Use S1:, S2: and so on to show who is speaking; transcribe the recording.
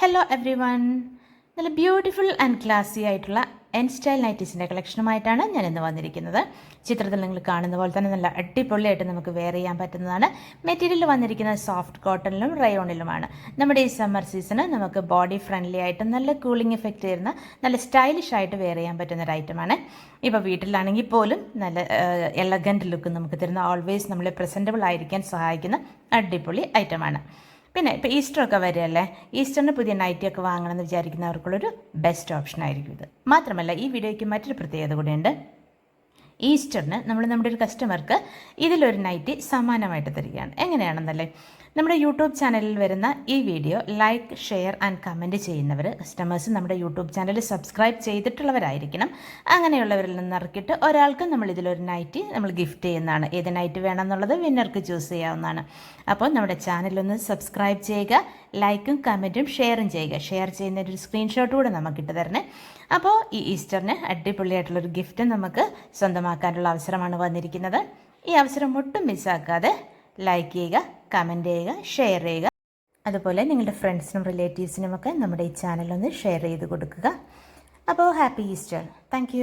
S1: Hello every one, നല്ല beautiful and ക്ലാസി ആയിട്ടുള്ള N style നൈറ്റീസിൻ്റെ കളക്ഷനുമായിട്ടാണ് ഞാൻ ഇന്ന് വന്നിരിക്കുന്നത്. ചിത്രത്തിൽ നിങ്ങൾ കാണുന്ന പോലെ തന്നെ നല്ല അടിപൊളിയായിട്ട് നമുക്ക് വെയർ ചെയ്യാൻ പറ്റുന്നതാണ്. മെറ്റീരിയൽ വന്നിരിക്കുന്നത് സോഫ്റ്റ് കോട്ടണിലും റയോണിലുമാണ്. നമ്മുടെ ഈ സമ്മർ സീസണ് നമുക്ക് ബോഡി ഫ്രണ്ട്ലി ആയിട്ട് നല്ല കൂളിംഗ് എഫക്റ്റ് തരുന്ന നല്ല സ്റ്റൈലിഷ് ആയിട്ട് വെയർ ചെയ്യാൻ പറ്റുന്ന ഒരു ഐറ്റമാണ്. ഇപ്പോൾ വീട്ടിലാണെങ്കിൽ പോലും നല്ല എലഗൻറ്റ് ലുക്ക് നമുക്ക് തരുന്ന, ഓൾവേസ് നമ്മൾ പ്രസൻറ്റബിൾ ആയിരിക്കാൻ സഹായിക്കുന്ന അടിപൊളി ഐറ്റമാണ്. പിന്നെ ഇപ്പോൾ ഈസ്റ്ററൊക്കെ വരികയല്ലേ, ഈസ്റ്ററിന് പുതിയ നൈറ്റിയൊക്കെ വാങ്ങണമെന്ന് വിചാരിക്കുന്നവർക്കുള്ളൊരു ബെസ്റ്റ് ഓപ്ഷൻ ആയിരിക്കും ഇത്. മാത്രമല്ല ഈ വീഡിയോയ്ക്ക് മറ്റൊരു പ്രത്യേകത കൂടിയുണ്ട്. ഈസ്റ്ററിന് നമ്മുടെ ഒരു കസ്റ്റമർക്ക് ഇതിലൊരു നൈറ്റി സമ്മാനമായിട്ട് തരികയാണ്. എങ്ങനെയാണെന്നല്ലേ, നമ്മുടെ യൂട്യൂബ് ചാനലിൽ വരുന്ന ഈ video like, share and comment ചെയ്യുന്നവർ കസ്റ്റമേഴ്സ് നമ്മുടെ യൂട്യൂബ് ചാനൽ സബ്സ്ക്രൈബ് ചെയ്തിട്ടുള്ളവരായിരിക്കണം. അങ്ങനെയുള്ളവരിൽ നിന്ന് ഇറക്കിയിട്ട് ഒരാൾക്ക് നമ്മൾ ഇതിലൊരു നൈറ്റി നമ്മൾ ഗിഫ്റ്റ് ചെയ്യുന്നതാണ്. ഏത് നൈറ്റ് വേണമെന്നുള്ളത് വിന്നർക്ക് ചൂസ് ചെയ്യാവുന്നതാണ്. അപ്പോൾ നമ്മുടെ ചാനലൊന്ന് സബ്സ്ക്രൈബ് ചെയ്യുക, ലൈക്കും കമൻറ്റും ഷെയറും ചെയ്യുക. ഷെയർ ചെയ്യുന്ന ഒരു സ്ക്രീൻഷോട്ട് കൂടെ നമുക്കിട്ട് തരണേ. അപ്പോൾ ഈ ഈസ്റ്ററിന് അടിപൊളിയായിട്ടുള്ളൊരു ഗിഫ്റ്റ് നമുക്ക് സ്വന്തമാക്കാനുള്ള അവസരമാണ് വന്നിരിക്കുന്നത്. ഈ അവസരം ഒട്ടും മിസ്സാക്കാതെ ലൈക്ക് ചെയ്യുക, കമൻറ്റ് ചെയ്യുക, ഷെയർ ചെയ്യുക. അതുപോലെ നിങ്ങളുടെ ഫ്രണ്ട്സിനും റിലേറ്റീവ്സിനുമൊക്കെ നമ്മുടെ ഈ ചാനലൊന്ന് ഷെയർ ചെയ്ത് കൊടുക്കുക. അപ്പോൾ ഹാപ്പി ഈസ്റ്റർ. താങ്ക്